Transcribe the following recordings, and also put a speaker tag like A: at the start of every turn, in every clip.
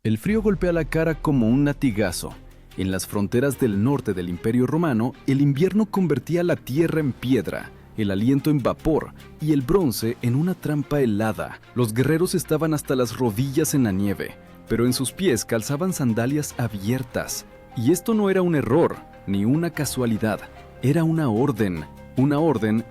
A: El frío golpea la cara como un latigazo. En las fronteras del norte del Imperio Romano, el invierno convertía la tierra en piedra, el aliento en vapor y el bronce en una trampa helada. Los guerreros estaban hasta las rodillas en la nieve, pero en sus pies calzaban sandalias abiertas. Y esto no era un error, ni una casualidad, era una orden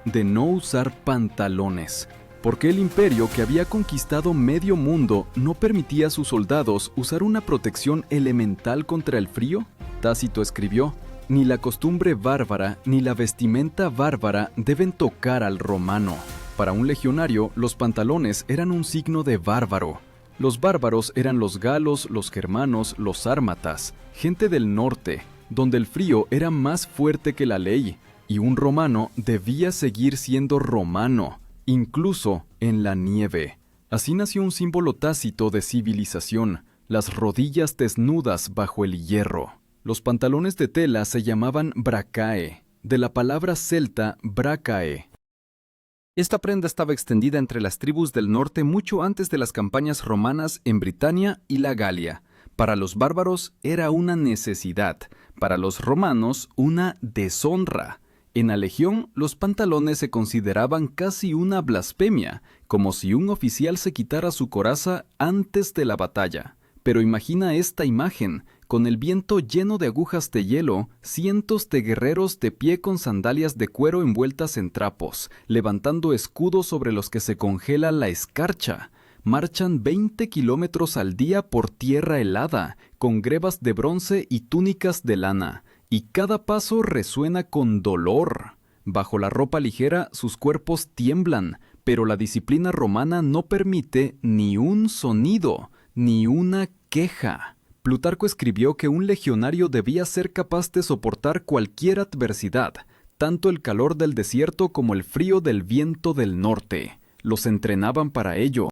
A: de no usar pantalones. Porque el imperio, que había conquistado medio mundo, no permitía a sus soldados usar una protección elemental contra el frío? Tácito escribió: ni la costumbre bárbara ni la vestimenta bárbara deben tocar al romano. Para un legionario, los pantalones eran un signo de bárbaro. Los bárbaros eran los galos, los germanos, los sármatas, gente del norte, donde el frío era más fuerte que la ley, y un romano debía seguir siendo romano, incluso en la nieve. Así nació un símbolo tácito de civilización, las rodillas desnudas bajo el hierro. Los pantalones de tela se llamaban bracae, de la palabra celta bracae. Esta prenda estaba extendida entre las tribus del norte mucho antes de las campañas romanas en Britania y la Galia. Para los bárbaros era una necesidad, para los romanos una deshonra. En la legión, los pantalones se consideraban casi una blasfemia, como si un oficial se quitara su coraza antes de la batalla. Pero imagina esta imagen: con el viento lleno de agujas de hielo, cientos de guerreros de pie con sandalias de cuero envueltas en trapos, levantando escudos sobre los que se congela la escarcha. Marchan 20 kilómetros al día por tierra helada, con grebas de bronce y túnicas de lana. Y cada paso resuena con dolor. Bajo la ropa ligera, sus cuerpos tiemblan, pero la disciplina romana no permite ni un sonido, ni una queja. Plutarco escribió que un legionario debía ser capaz de soportar cualquier adversidad, tanto el calor del desierto como el frío del viento del norte. Los entrenaban para ello.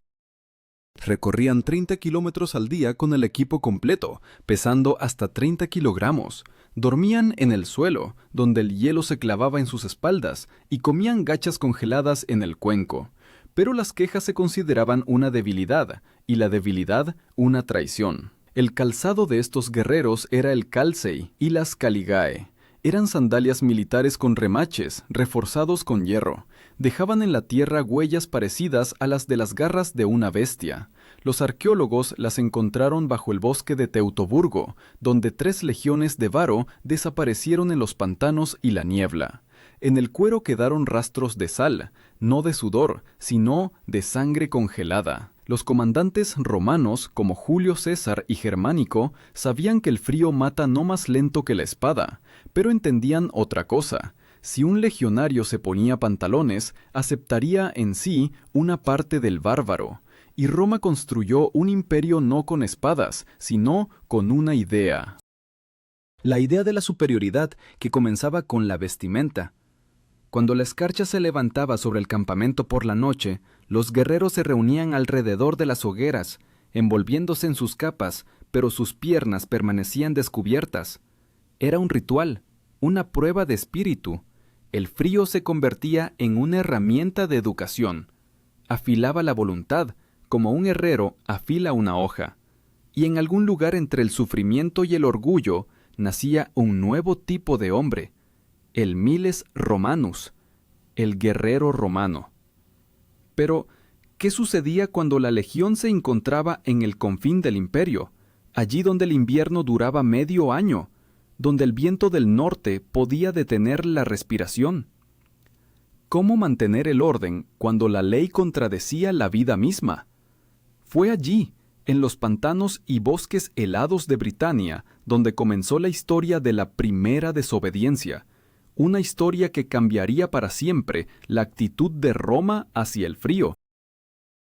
A: Recorrían 30 kilómetros al día con el equipo completo, pesando hasta 30 kilogramos. Dormían en el suelo, donde el hielo se clavaba en sus espaldas, y comían gachas congeladas en el cuenco. Pero las quejas se consideraban una debilidad, y la debilidad una traición. El calzado de estos guerreros era el calcei y las caligae. Eran sandalias militares con remaches, reforzados con hierro. Dejaban en la tierra huellas parecidas a las de las garras de una bestia. Los arqueólogos las encontraron bajo el bosque de Teutoburgo, donde 3 legiones de Varo desaparecieron en los pantanos y la niebla. En el cuero quedaron rastros de sal, no de sudor, sino de sangre congelada. Los comandantes romanos, como Julio César y Germánico, sabían que el frío mata no más lento que la espada, pero entendían otra cosa. Si un legionario se ponía pantalones, aceptaría en sí una parte del bárbaro. Y Roma construyó un imperio no con espadas, sino con una idea. La idea de la superioridad, que comenzaba con la vestimenta. Cuando la escarcha se levantaba sobre el campamento por la noche, los guerreros se reunían alrededor de las hogueras, envolviéndose en sus capas, pero sus piernas permanecían descubiertas. Era un ritual, una prueba de espíritu. El frío se convertía en una herramienta de educación. Afilaba la voluntad, como un herrero afila una hoja. Y en algún lugar entre el sufrimiento y el orgullo nacía un nuevo tipo de hombre, el miles romanus, el guerrero romano. Pero, ¿qué sucedía cuando la legión se encontraba en el confín del imperio, allí donde el invierno duraba medio año, donde el viento del norte podía detener la respiración? ¿Cómo mantener el orden cuando la ley contradecía la vida misma? Fue allí, en los pantanos y bosques helados de Britania, donde comenzó la historia de la primera desobediencia, una historia que cambiaría para siempre la actitud de Roma hacia el frío.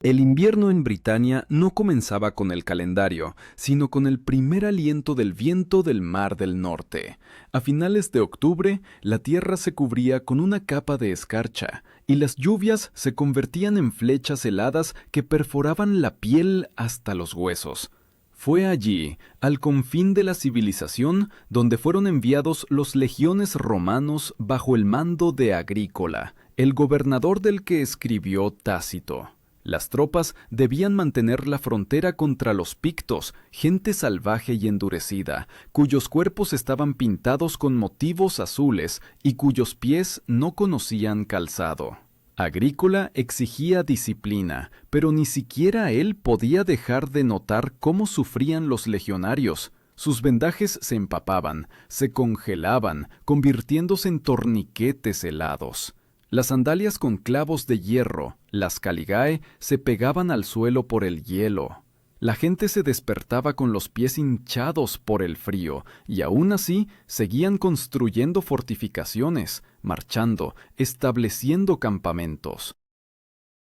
A: El invierno en Britania no comenzaba con el calendario, sino con el primer aliento del viento del Mar del Norte. A finales de octubre, la tierra se cubría con una capa de escarcha, y las lluvias se convertían en flechas heladas que perforaban la piel hasta los huesos. Fue allí, al confín de la civilización, donde fueron enviados los legiones romanos bajo el mando de Agrícola, el gobernador del que escribió Tácito. Las tropas debían mantener la frontera contra los pictos, gente salvaje y endurecida, cuyos cuerpos estaban pintados con motivos azules y cuyos pies no conocían calzado. Agrícola exigía disciplina, pero ni siquiera él podía dejar de notar cómo sufrían los legionarios. Sus vendajes se empapaban, se congelaban, convirtiéndose en torniquetes helados. Las sandalias con clavos de hierro, las caligae, se pegaban al suelo por el hielo. La gente se despertaba con los pies hinchados por el frío, y aún así seguían construyendo fortificaciones, marchando, estableciendo campamentos.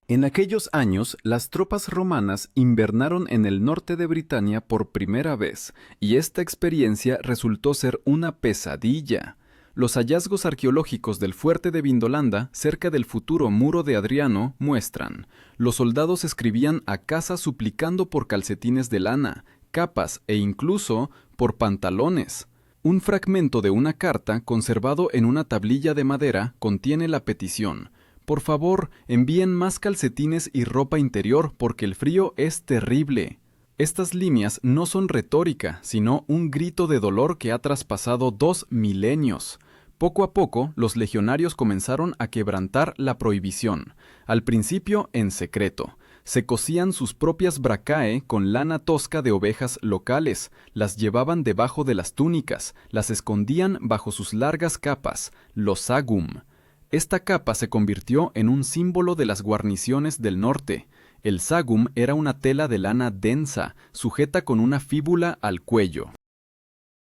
A: En aquellos años, las tropas romanas invernaron en el norte de Britania por primera vez, y esta experiencia resultó ser una pesadilla. Los hallazgos arqueológicos del fuerte de Vindolanda, cerca del futuro muro de Adriano, muestran: los soldados escribían a casa suplicando por calcetines de lana, capas e incluso por pantalones. Un fragmento de una carta, conservado en una tablilla de madera, contiene la petición: por favor, envíen más calcetines y ropa interior porque el frío es terrible. Estas líneas no son retórica, sino un grito de dolor que ha traspasado 2 milenios. Poco a poco, los legionarios comenzaron a quebrantar la prohibición, al principio en secreto. Se cosían sus propias bracae con lana tosca de ovejas locales, las llevaban debajo de las túnicas, las escondían bajo sus largas capas, los sagum. Esta capa se convirtió en un símbolo de las guarniciones del norte. El sagum era una tela de lana densa, sujeta con una fíbula al cuello.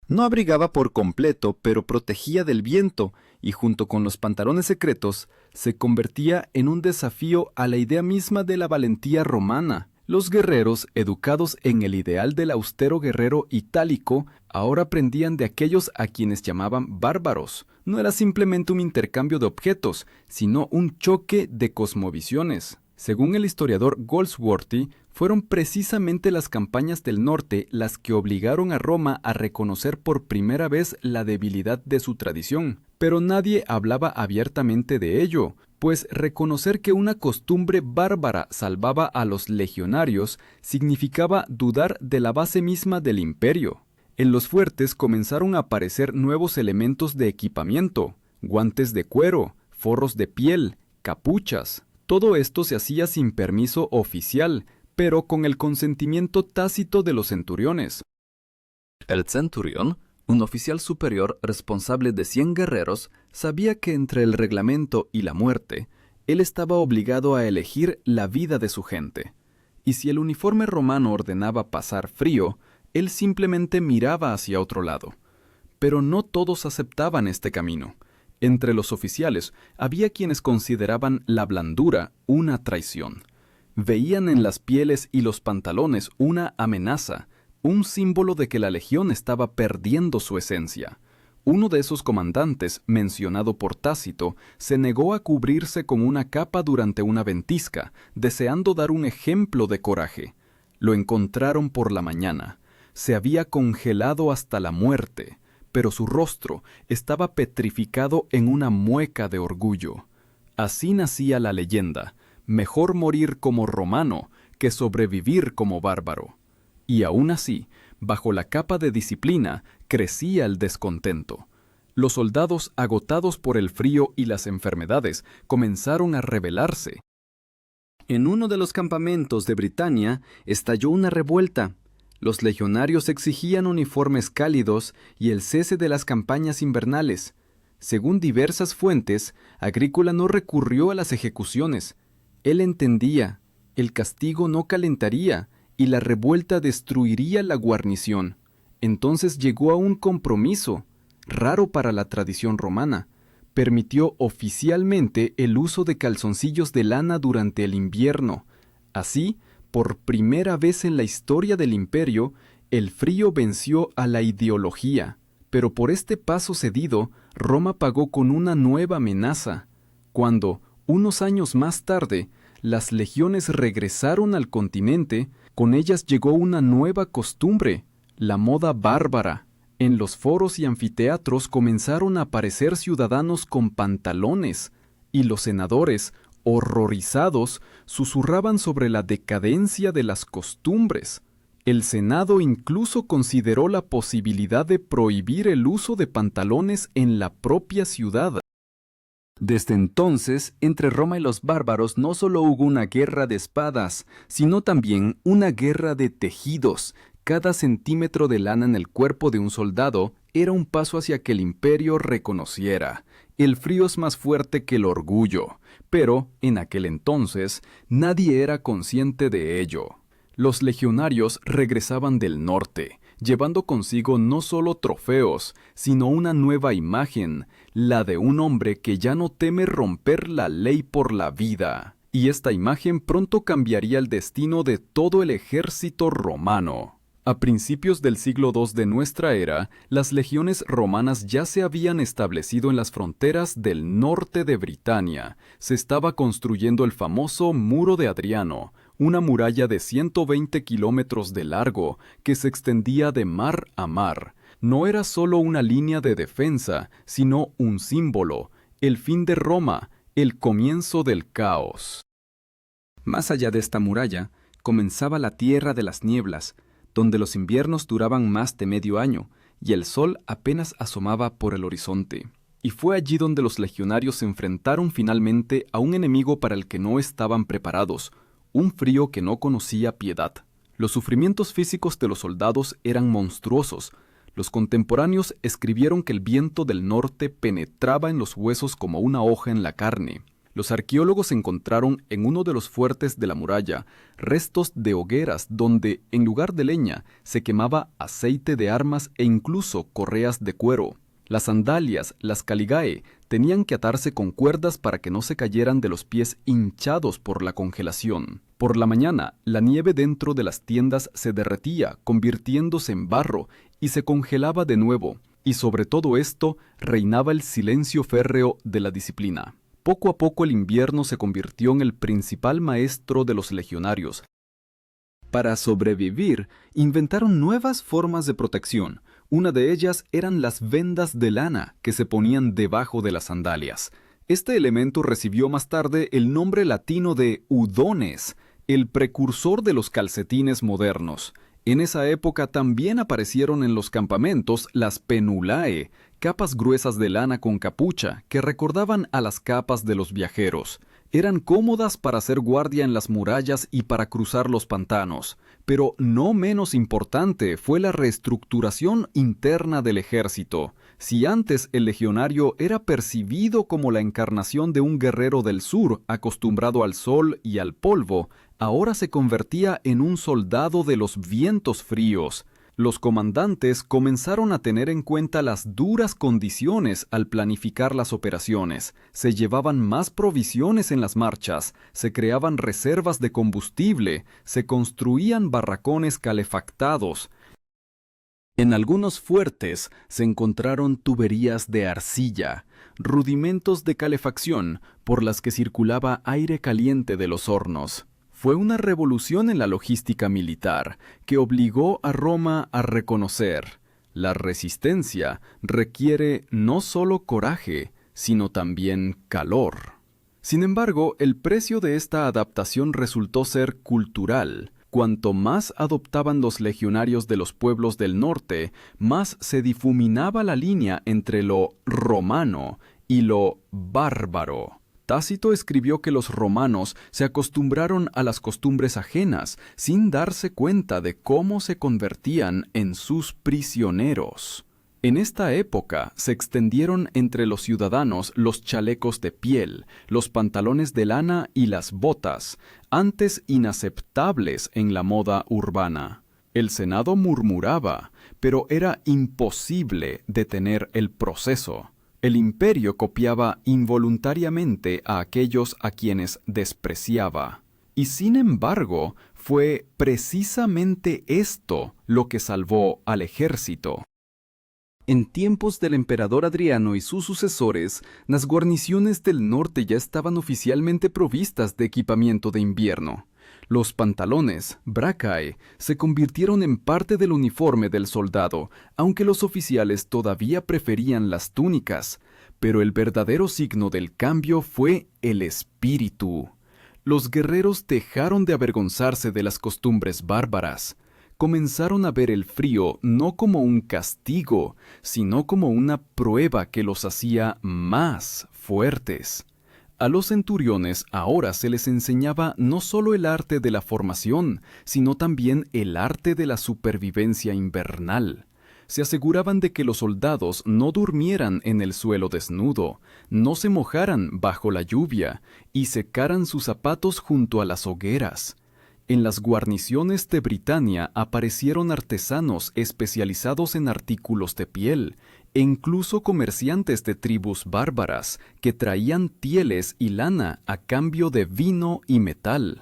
A: No abrigaba por completo, pero protegía del viento, y junto con los pantalones secretos, se convertía en un desafío a la idea misma de la valentía romana. Los guerreros, educados en el ideal del austero guerrero itálico, ahora aprendían de aquellos a quienes llamaban bárbaros. No era simplemente un intercambio de objetos, sino un choque de cosmovisiones. Según el historiador Goldsworthy, fueron precisamente las campañas del norte las que obligaron a Roma a reconocer por primera vez la debilidad de su tradición. Pero nadie hablaba abiertamente de ello, pues reconocer que una costumbre bárbara salvaba a los legionarios significaba dudar de la base misma del imperio. En los fuertes comenzaron a aparecer nuevos elementos de equipamiento: guantes de cuero, forros de piel, capuchas. Todo esto se hacía sin permiso oficial, pero con el consentimiento tácito de los centuriones. El centurión, un oficial superior responsable de 100 guerreros, sabía que entre el reglamento y la muerte, él estaba obligado a elegir la vida de su gente. Y si el uniforme romano ordenaba pasar frío, él simplemente miraba hacia otro lado. Pero no todos aceptaban este camino. Entre los oficiales había quienes consideraban la blandura una traición. Veían en las pieles y los pantalones una amenaza, un símbolo de que la legión estaba perdiendo su esencia. Uno de esos comandantes, mencionado por Tácito, se negó a cubrirse con una capa durante una ventisca, deseando dar un ejemplo de coraje. Lo encontraron por la mañana. Se había congelado hasta la muerte, pero su rostro estaba petrificado en una mueca de orgullo. Así nacía la leyenda: mejor morir como romano que sobrevivir como bárbaro. Y aún así, bajo la capa de disciplina, crecía el descontento. Los soldados, agotados por el frío y las enfermedades, comenzaron a rebelarse. En uno de los campamentos de Britania estalló una revuelta. Los legionarios exigían uniformes cálidos y el cese de las campañas invernales. Según diversas fuentes, Agrícola no recurrió a las ejecuciones. Él entendía: el castigo no calentaría y la revuelta destruiría la guarnición. Entonces llegó a un compromiso, raro para la tradición romana. Permitió oficialmente el uso de calzoncillos de lana durante el invierno. Así, por primera vez en la historia del imperio, el frío venció a la ideología. Pero por este paso cedido, Roma pagó con una nueva amenaza. Cuando, unos años más tarde, las legiones regresaron al continente, con ellas llegó una nueva costumbre: la moda bárbara. En los foros y anfiteatros comenzaron a aparecer ciudadanos con pantalones, y los senadores, horrorizados, susurraban sobre la decadencia de las costumbres. El Senado incluso consideró la posibilidad de prohibir el uso de pantalones en la propia ciudad. Desde entonces, entre Roma y los bárbaros no solo hubo una guerra de espadas, sino también una guerra de tejidos. Cada centímetro de lana en el cuerpo de un soldado era un paso hacia que el imperio reconociera: el frío es más fuerte que el orgullo. Pero, en aquel entonces, nadie era consciente de ello. Los legionarios regresaban del norte, llevando consigo no solo trofeos, sino una nueva imagen, la de un hombre que ya no teme romper la ley por la vida. Y esta imagen pronto cambiaría el destino de todo el ejército romano. A principios del siglo II de nuestra era, las legiones romanas ya se habían establecido en las fronteras del norte de Britania. Se estaba construyendo el famoso Muro de Adriano, una muralla de 120 kilómetros de largo que se extendía de mar a mar. No era solo una línea de defensa, sino un símbolo: el fin de Roma, el comienzo del caos. Más allá de esta muralla, comenzaba la Tierra de las Nieblas, donde los inviernos duraban más de medio año y el sol apenas asomaba por el horizonte. Y fue allí donde los legionarios se enfrentaron finalmente a un enemigo para el que no estaban preparados: un frío que no conocía piedad. Los sufrimientos físicos de los soldados eran monstruosos. Los contemporáneos escribieron que el viento del norte penetraba en los huesos como una hoja en la carne. Los arqueólogos encontraron en uno de los fuertes de la muralla restos de hogueras donde, en lugar de leña, se quemaba aceite de armas e incluso correas de cuero. Las sandalias, las caligae, tenían que atarse con cuerdas para que no se cayeran de los pies hinchados por la congelación. Por la mañana, la nieve dentro de las tiendas se derretía, convirtiéndose en barro, y se congelaba de nuevo. Y sobre todo esto, reinaba el silencio férreo de la disciplina. Poco a poco el invierno se convirtió en el principal maestro de los legionarios. Para sobrevivir, inventaron nuevas formas de protección. Una de ellas eran las vendas de lana que se ponían debajo de las sandalias. Este elemento recibió más tarde el nombre latino de udones, el precursor de los calcetines modernos. En esa época también aparecieron en los campamentos las penulae, capas gruesas de lana con capucha que recordaban a las capas de los viajeros. Eran cómodas para hacer guardia en las murallas y para cruzar los pantanos, pero no menos importante fue la reestructuración interna del ejército. Si antes el legionario era percibido como la encarnación de un guerrero del sur acostumbrado al sol y al polvo, ahora se convertía en un soldado de los vientos fríos. Los comandantes comenzaron a tener en cuenta las duras condiciones al planificar las operaciones. Se llevaban más provisiones en las marchas, se creaban reservas de combustible, se construían barracones calefactados. En algunos fuertes se encontraron tuberías de arcilla, rudimentos de calefacción por las que circulaba aire caliente de los hornos. Fue una revolución en la logística militar que obligó a Roma a reconocer: la resistencia requiere no solo coraje, sino también calor. Sin embargo, el precio de esta adaptación resultó ser cultural. Cuanto más adoptaban los legionarios de los pueblos del norte, más se difuminaba la línea entre lo romano y lo bárbaro. Tácito escribió que los romanos se acostumbraron a las costumbres ajenas sin darse cuenta de cómo se convertían en sus prisioneros. En esta época se extendieron entre los ciudadanos los chalecos de piel, los pantalones de lana y las botas, antes inaceptables en la moda urbana. El Senado murmuraba, pero era imposible detener el proceso. El imperio copiaba involuntariamente a aquellos a quienes despreciaba. Y sin embargo, fue precisamente esto lo que salvó al ejército. En tiempos del emperador Adriano y sus sucesores, las guarniciones del norte ya estaban oficialmente provistas de equipamiento de invierno. Los pantalones, bracae, se convirtieron en parte del uniforme del soldado, aunque los oficiales todavía preferían las túnicas. Pero el verdadero signo del cambio fue el espíritu. Los guerreros dejaron de avergonzarse de las costumbres bárbaras. Comenzaron a ver el frío no como un castigo, sino como una prueba que los hacía más fuertes. A los centuriones ahora se les enseñaba no solo el arte de la formación, sino también el arte de la supervivencia invernal. Se aseguraban de que los soldados no durmieran en el suelo desnudo, no se mojaran bajo la lluvia y secaran sus zapatos junto a las hogueras. En las guarniciones de Britania aparecieron artesanos especializados en artículos de piel, e incluso comerciantes de tribus bárbaras que traían pieles y lana a cambio de vino y metal.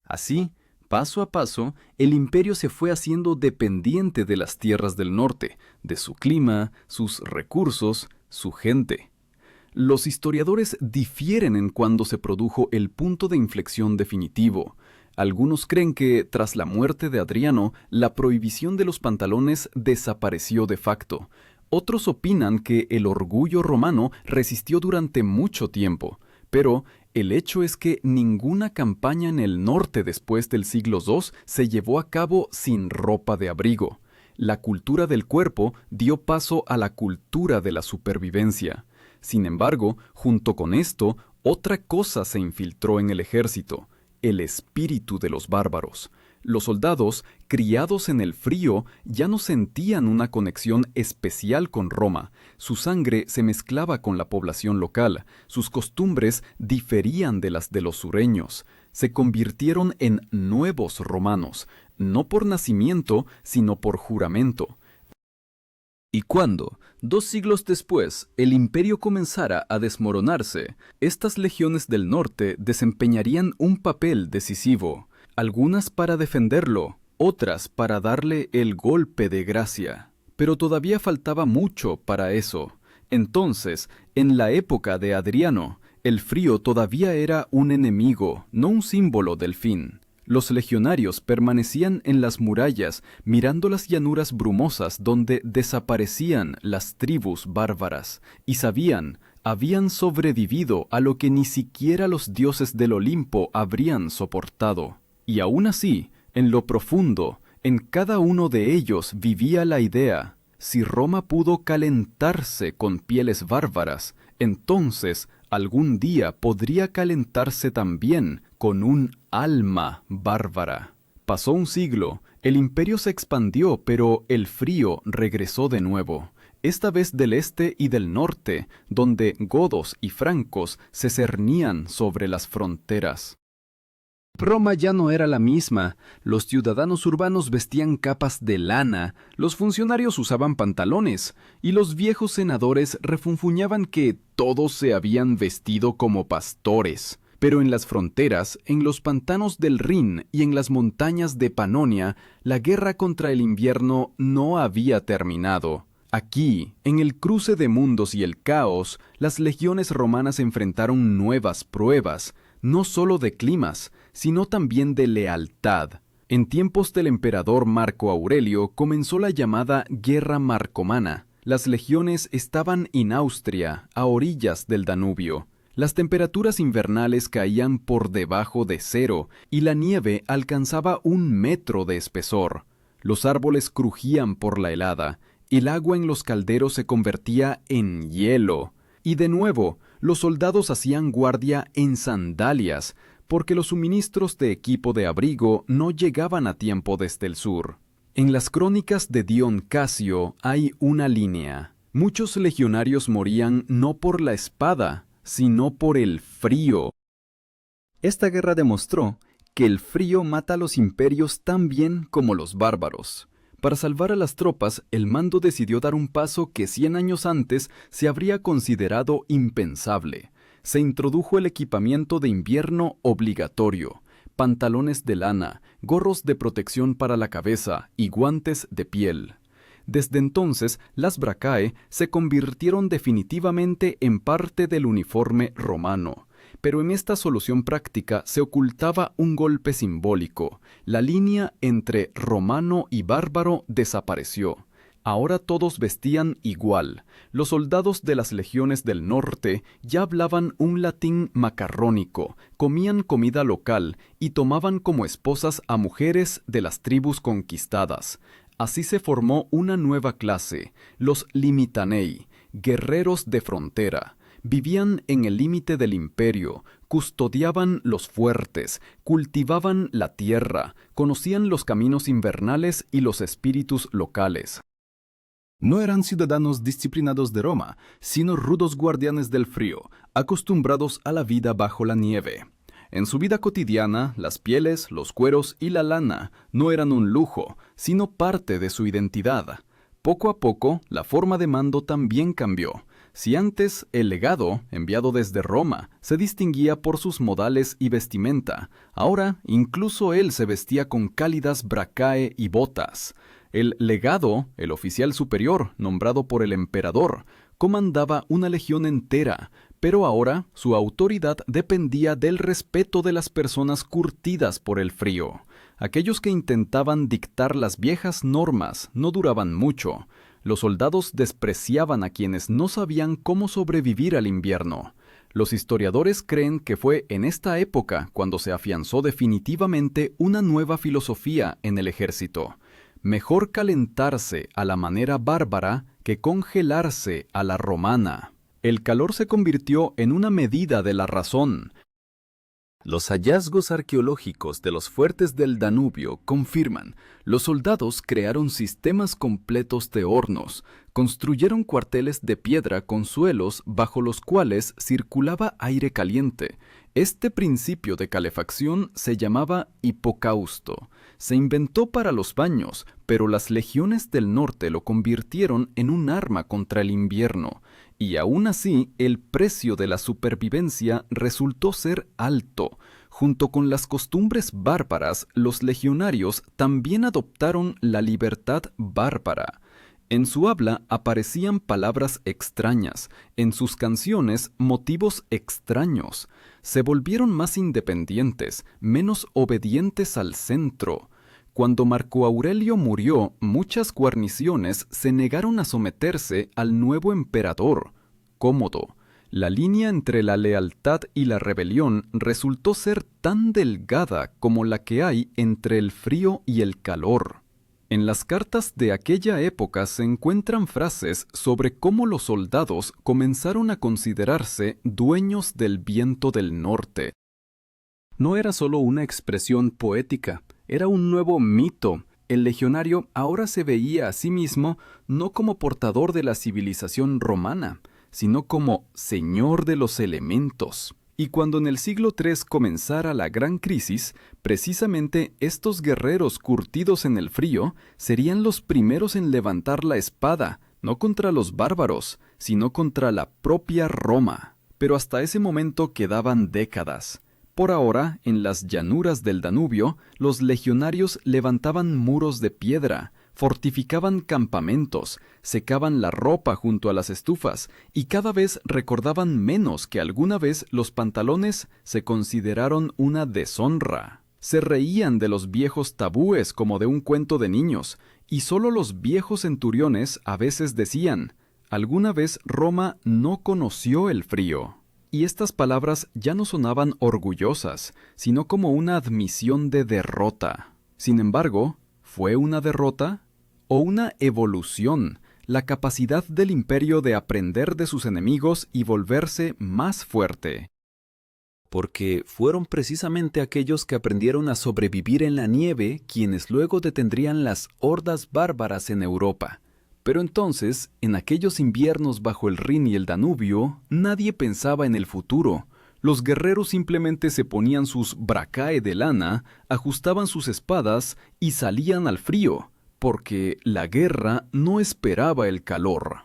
A: Así, paso a paso, el imperio se fue haciendo dependiente de las tierras del norte, de su clima, sus recursos, su gente. Los historiadores difieren en cuándo se produjo el punto de inflexión definitivo. Algunos creen que, tras la muerte de Adriano, la prohibición de los pantalones desapareció de facto. Otros opinan que el orgullo romano resistió durante mucho tiempo, pero el hecho es que ninguna campaña en el norte después del siglo II se llevó a cabo sin ropa de abrigo. La cultura del cuerpo dio paso a la cultura de la supervivencia. Sin embargo, junto con esto, otra cosa se infiltró en el ejército: el espíritu de los bárbaros. Los soldados, criados en el frío, ya no sentían una conexión especial con Roma. Su sangre se mezclaba con la población local. Sus costumbres diferían de las de los sureños. Se convirtieron en nuevos romanos, no por nacimiento, sino por juramento. Y cuando, 2 siglos después, el imperio comenzara a desmoronarse, estas legiones del norte desempeñarían un papel decisivo, algunas para defenderlo, otras para darle el golpe de gracia. Pero todavía faltaba mucho para eso. Entonces, en la época de Adriano, el frío todavía era un enemigo, no un símbolo del fin. Los legionarios permanecían en las murallas, mirando las llanuras brumosas donde desaparecían las tribus bárbaras, y habían sobrevivido a lo que ni siquiera los dioses del Olimpo habrían soportado. Y aún así, en lo profundo, en cada uno de ellos vivía la idea: si Roma pudo calentarse con pieles bárbaras, entonces algún día podría calentarse también con un alma bárbara. Pasó un siglo, el imperio se expandió, pero el frío regresó de nuevo, esta vez del este y del norte, donde godos y francos se cernían sobre las fronteras. Roma ya no era la misma. Los ciudadanos urbanos vestían capas de lana, los funcionarios usaban pantalones, y los viejos senadores refunfuñaban que todos se habían vestido como pastores. Pero en las fronteras, en los pantanos del Rin y en las montañas de Panonia, la guerra contra el invierno no había terminado. Aquí, en el cruce de mundos y el caos, las legiones romanas enfrentaron nuevas pruebas, no solo de climas, sino también de lealtad. En tiempos del emperador Marco Aurelio comenzó la llamada Guerra Marcomana. Las legiones estaban en Austria, a orillas del Danubio. Las temperaturas invernales caían por debajo de 0 y la nieve alcanzaba 1 metro de espesor. Los árboles crujían por la helada, el agua en los calderos se convertía en hielo. Y de nuevo, los soldados hacían guardia en sandalias, porque los suministros de equipo de abrigo no llegaban a tiempo desde el sur. En las crónicas de Dion Casio hay una línea: muchos legionarios morían no por la espada, sino por el frío. Esta guerra demostró que el frío mata a los imperios tan bien como los bárbaros. Para salvar a las tropas, el mando decidió dar un paso que 100 años antes se habría considerado impensable. Se introdujo el equipamiento de invierno obligatorio: pantalones de lana, gorros de protección para la cabeza y guantes de piel. Desde entonces, las bracae se convirtieron definitivamente en parte del uniforme romano. Pero en esta solución práctica se ocultaba un golpe simbólico. La línea entre romano y bárbaro desapareció. Ahora todos vestían igual. Los soldados de las legiones del norte ya hablaban un latín macarrónico, comían comida local y tomaban como esposas a mujeres de las tribus conquistadas. Así se formó una nueva clase, los limitanei, guerreros de frontera. Vivían en el límite del imperio, custodiaban los fuertes, cultivaban la tierra, conocían los caminos invernales y los espíritus locales. No eran ciudadanos disciplinados de Roma, sino rudos guardianes del frío, acostumbrados a la vida bajo la nieve. En su vida cotidiana, las pieles, los cueros y la lana no eran un lujo, sino parte de su identidad. Poco a poco, la forma de mando también cambió. Si antes el legado, enviado desde Roma, se distinguía por sus modales y vestimenta, ahora incluso él se vestía con cálidas bracae y botas. El legado, el oficial superior, nombrado por el emperador, comandaba una legión entera, pero ahora su autoridad dependía del respeto de las personas curtidas por el frío. Aquellos que intentaban dictar las viejas normas no duraban mucho. Los soldados despreciaban a quienes no sabían cómo sobrevivir al invierno. Los historiadores creen que fue en esta época cuando se afianzó definitivamente una nueva filosofía en el ejército. Mejor calentarse a la manera bárbara que congelarse a la romana. El calor se convirtió en una medida de la razón. Los hallazgos arqueológicos de los fuertes del Danubio confirman, los soldados crearon sistemas completos de hornos, construyeron cuarteles de piedra con suelos bajo los cuales circulaba aire caliente. Este principio de calefacción se llamaba hipocausto. Se inventó para los baños, pero las legiones del norte lo convirtieron en un arma contra el invierno. Y aún así, el precio de la supervivencia resultó ser alto. Junto con las costumbres bárbaras, los legionarios también adoptaron la libertad bárbara. En su habla aparecían palabras extrañas, en sus canciones motivos extraños. Se volvieron más independientes, menos obedientes al centro. Cuando Marco Aurelio murió, muchas guarniciones se negaron a someterse al nuevo emperador, Cómodo. La línea entre la lealtad y la rebelión resultó ser tan delgada como la que hay entre el frío y el calor. En las cartas de aquella época se encuentran frases sobre cómo los soldados comenzaron a considerarse dueños del viento del norte. No era solo una expresión poética, era un nuevo mito. El legionario ahora se veía a sí mismo no como portador de la civilización romana, sino como señor de los elementos. Y cuando en el siglo III comenzara la gran crisis, precisamente estos guerreros curtidos en el frío serían los primeros en levantar la espada, no contra los bárbaros, sino contra la propia Roma. Pero hasta ese momento quedaban décadas. Por ahora, en las llanuras del Danubio, los legionarios levantaban muros de piedra, fortificaban campamentos, secaban la ropa junto a las estufas y cada vez recordaban menos que alguna vez los pantalones se consideraron una deshonra. Se reían de los viejos tabúes como de un cuento de niños, y solo los viejos centuriones a veces decían, «Alguna vez Roma no conoció el frío». Y estas palabras ya no sonaban orgullosas, sino como una admisión de derrota. Sin embargo, ¿fue una derrota o una evolución? La capacidad del imperio de aprender de sus enemigos y volverse más fuerte. Porque fueron precisamente aquellos que aprendieron a sobrevivir en la nieve quienes luego detendrían las hordas bárbaras en Europa. Pero entonces, en aquellos inviernos bajo el Rin y el Danubio, nadie pensaba en el futuro. Los guerreros simplemente se ponían sus bracae de lana, ajustaban sus espadas y salían al frío, porque la guerra no esperaba el calor.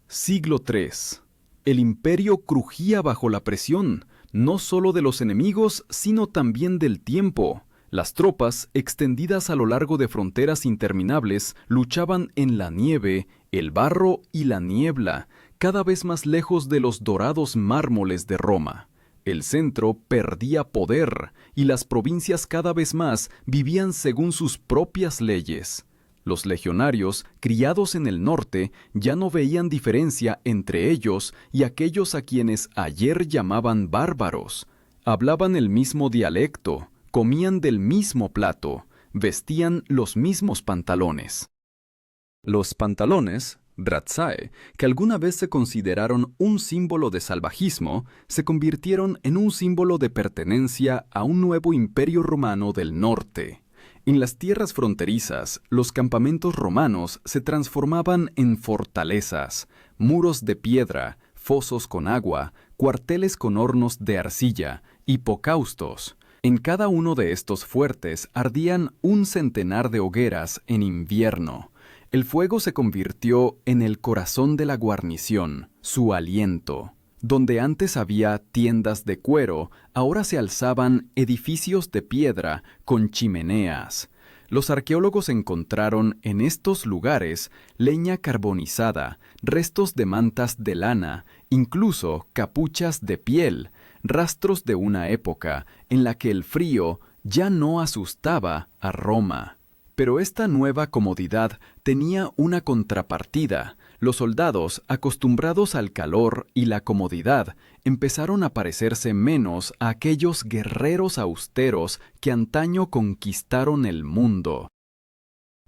A: Siglo III. El imperio crujía bajo la presión, no solo de los enemigos, sino también del tiempo. Las tropas, extendidas a lo largo de fronteras interminables, luchaban en la nieve, el barro y la niebla, cada vez más lejos de los dorados mármoles de Roma. El centro perdía poder y las provincias cada vez más vivían según sus propias leyes. Los legionarios, criados en el norte, ya no veían diferencia entre ellos y aquellos a quienes ayer llamaban bárbaros. Hablaban el mismo dialecto, comían del mismo plato, vestían los mismos pantalones. Los pantalones, Dratsae, que alguna vez se consideraron un símbolo de salvajismo, se convirtieron en un símbolo de pertenencia a un nuevo imperio romano del norte. En las tierras fronterizas, los campamentos romanos se transformaban en fortalezas, muros de piedra, fosos con agua, cuarteles con hornos de arcilla, hipocaustos. En cada uno de estos fuertes ardían un centenar de hogueras en invierno. El fuego se convirtió en el corazón de la guarnición, su aliento. Donde antes había tiendas de cuero, ahora se alzaban edificios de piedra con chimeneas. Los arqueólogos encontraron en estos lugares leña carbonizada, restos de mantas de lana, incluso capuchas de piel, rastros de una época en la que el frío ya no asustaba a Roma. Pero esta nueva comodidad tenía una contrapartida. Los soldados, acostumbrados al calor y la comodidad, empezaron a parecerse menos a aquellos guerreros austeros que antaño conquistaron el mundo.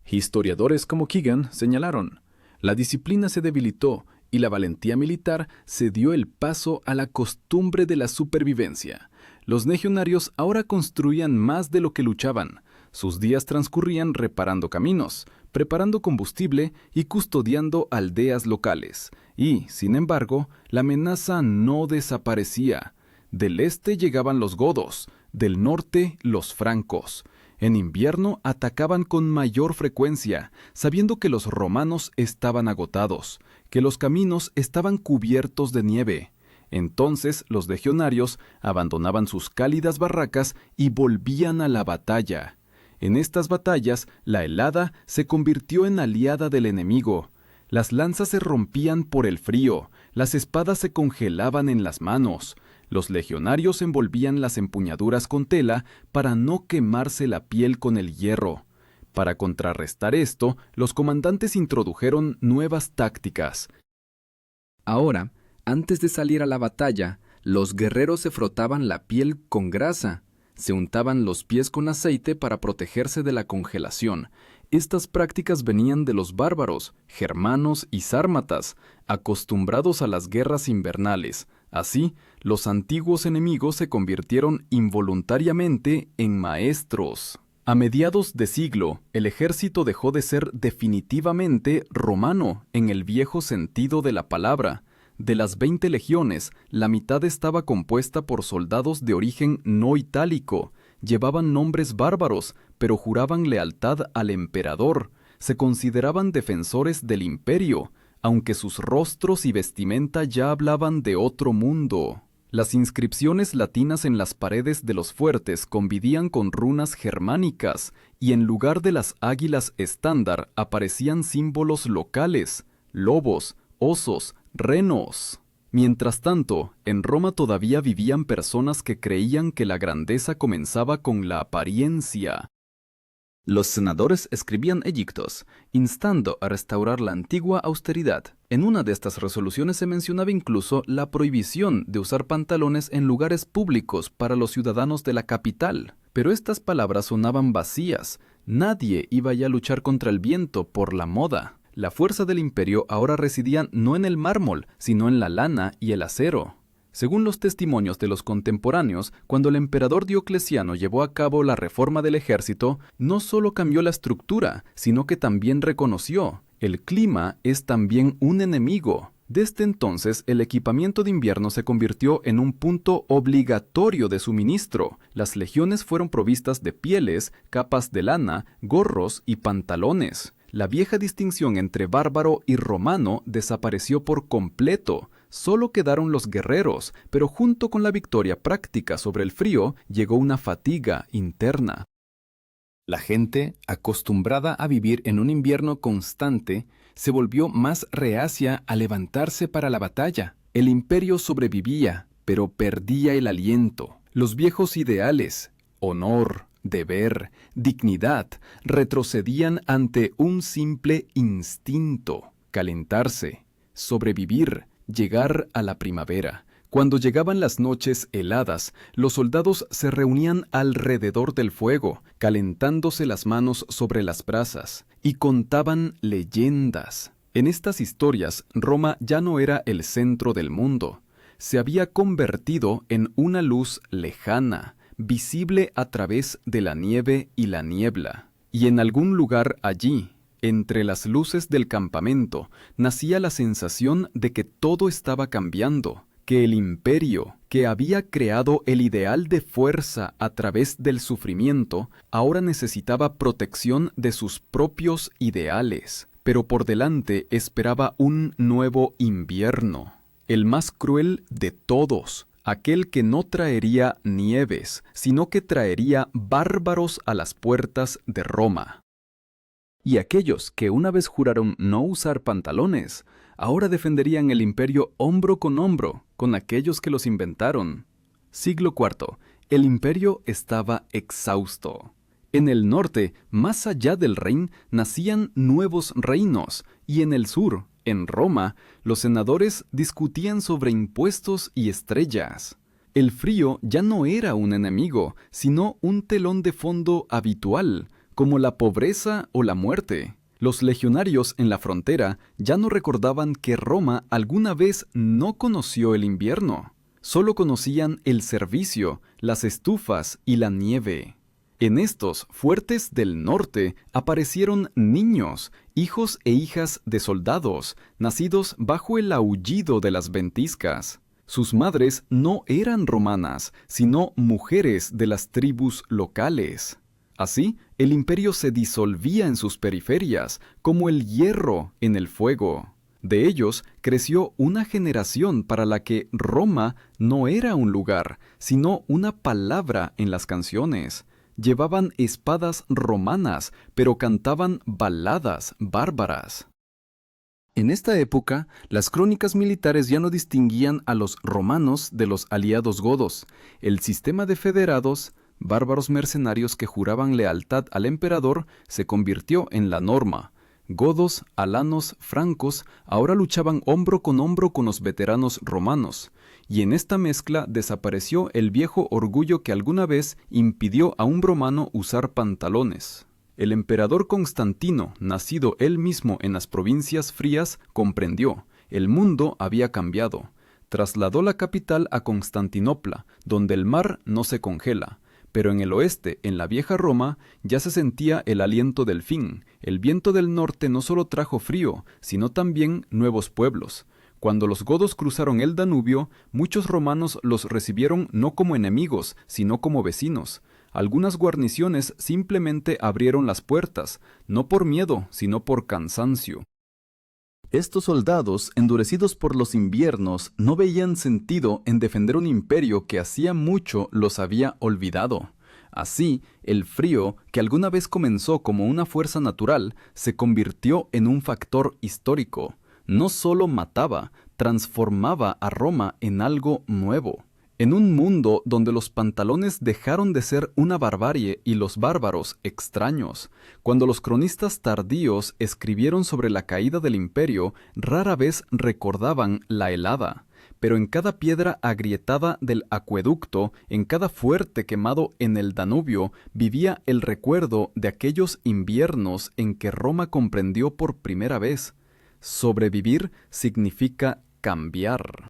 A: Historiadores como Keegan señalaron, la disciplina se debilitó y la valentía militar se dio el paso a la costumbre de la supervivencia. Los legionarios ahora construían más de lo que luchaban. Sus días transcurrían reparando caminos, preparando combustible y custodiando aldeas locales. Y, sin embargo, la amenaza no desaparecía. Del este llegaban los godos, del norte los francos. En invierno atacaban con mayor frecuencia, sabiendo que los romanos estaban agotados, que los caminos estaban cubiertos de nieve. Entonces los legionarios abandonaban sus cálidas barracas y volvían a la batalla. En estas batallas, la helada se convirtió en aliada del enemigo. Las lanzas se rompían por el frío, las espadas se congelaban en las manos. Los legionarios envolvían las empuñaduras con tela para no quemarse la piel con el hierro. Para contrarrestar esto, los comandantes introdujeron nuevas tácticas. Ahora, antes de salir a la batalla, los guerreros se frotaban la piel con grasa. Se untaban los pies con aceite para protegerse de la congelación. Estas prácticas venían de los bárbaros, germanos y sármatas, acostumbrados a las guerras invernales. Así, los antiguos enemigos se convirtieron involuntariamente en maestros. A mediados de siglo, el ejército dejó de ser definitivamente romano en el viejo sentido de la palabra. De las 20 legiones, la mitad estaba compuesta por soldados de origen no itálico. Llevaban nombres bárbaros, pero juraban lealtad al emperador. Se consideraban defensores del imperio, aunque sus rostros y vestimenta ya hablaban de otro mundo. Las inscripciones latinas en las paredes de los fuertes convivían con runas germánicas, y en lugar de las águilas estándar aparecían símbolos locales, lobos, osos, renos. Mientras tanto, en Roma todavía vivían personas que creían que la grandeza comenzaba con la apariencia. Los senadores escribían edictos, instando a restaurar la antigua austeridad. En una de estas resoluciones se mencionaba incluso la prohibición de usar pantalones en lugares públicos para los ciudadanos de la capital. Pero estas palabras sonaban vacías. Nadie iba ya a luchar contra el viento por la moda. La fuerza del imperio ahora residía no en el mármol, sino en la lana y el acero. Según los testimonios de los contemporáneos, cuando el emperador Diocleciano llevó a cabo la reforma del ejército, no solo cambió la estructura, sino que también reconoció: el clima es también un enemigo. Desde entonces, el equipamiento de invierno se convirtió en un punto obligatorio de suministro. Las legiones fueron provistas de pieles, capas de lana, gorros y pantalones. La vieja distinción entre bárbaro y romano desapareció por completo. Solo quedaron los guerreros, pero junto con la victoria práctica sobre el frío, llegó una fatiga interna. La gente, acostumbrada a vivir en un invierno constante, se volvió más reacia a levantarse para la batalla. El imperio sobrevivía, pero perdía el aliento. Los viejos ideales, honor, deber, dignidad, retrocedían ante un simple instinto: calentarse, sobrevivir, llegar a la primavera. Cuando llegaban las noches heladas, los soldados se reunían alrededor del fuego, calentándose las manos sobre las brasas, y contaban leyendas. En estas historias, Roma ya no era el centro del mundo. Se había convertido en una luz lejana, visible a través de la nieve y la niebla. Y en algún lugar allí, entre las luces del campamento, nacía la sensación de que todo estaba cambiando, que el imperio, que había creado el ideal de fuerza a través del sufrimiento, ahora necesitaba protección de sus propios ideales. Pero por delante esperaba un nuevo invierno, el más cruel de todos, aquel que no traería nieves, sino que traería bárbaros a las puertas de Roma. Y aquellos que una vez juraron no usar pantalones, ahora defenderían el imperio hombro con aquellos que los inventaron. Siglo IV. El imperio estaba exhausto. En el norte, más allá del Rin, nacían nuevos reinos, y en el sur, en Roma, los senadores discutían sobre impuestos y estrellas. El frío ya no era un enemigo, sino un telón de fondo habitual, como la pobreza o la muerte. Los legionarios en la frontera ya no recordaban que Roma alguna vez no conoció el invierno. Solo conocían el servicio, las estufas y la nieve. En estos fuertes del norte aparecieron niños, hijos e hijas de soldados, nacidos bajo el aullido de las ventiscas. Sus madres no eran romanas, sino mujeres de las tribus locales. Así, el imperio se disolvía en sus periferias, como el hierro en el fuego. De ellos creció una generación para la que Roma no era un lugar, sino una palabra en las canciones. Llevaban espadas romanas, pero cantaban baladas bárbaras. En esta época, las crónicas militares ya no distinguían a los romanos de los aliados godos. El sistema de federados, bárbaros mercenarios que juraban lealtad al emperador, se convirtió en la norma. Godos, alanos, francos ahora luchaban hombro con los veteranos romanos, y en esta mezcla desapareció el viejo orgullo que alguna vez impidió a un romano usar pantalones. El emperador Constantino, nacido él mismo en las provincias frías, comprendió: el mundo había cambiado. Trasladó la capital a Constantinopla, donde el mar no se congela. Pero en el oeste, en la vieja Roma, ya se sentía el aliento del fin. El viento del norte no solo trajo frío, sino también nuevos pueblos. Cuando los godos cruzaron el Danubio, muchos romanos los recibieron no como enemigos, sino como vecinos. Algunas guarniciones simplemente abrieron las puertas, no por miedo, sino por cansancio. Estos soldados, endurecidos por los inviernos, no veían sentido en defender un imperio que hacía mucho los había olvidado. Así, el frío, que alguna vez comenzó como una fuerza natural, se convirtió en un factor histórico. No solo mataba, transformaba a Roma en algo nuevo. En un mundo donde los pantalones dejaron de ser una barbarie y los bárbaros extraños, cuando los cronistas tardíos escribieron sobre la caída del imperio, rara vez recordaban la helada. Pero en cada piedra agrietada del acueducto, en cada fuerte quemado en el Danubio, vivía el recuerdo de aquellos inviernos en que Roma comprendió por primera vez: sobrevivir significa cambiar.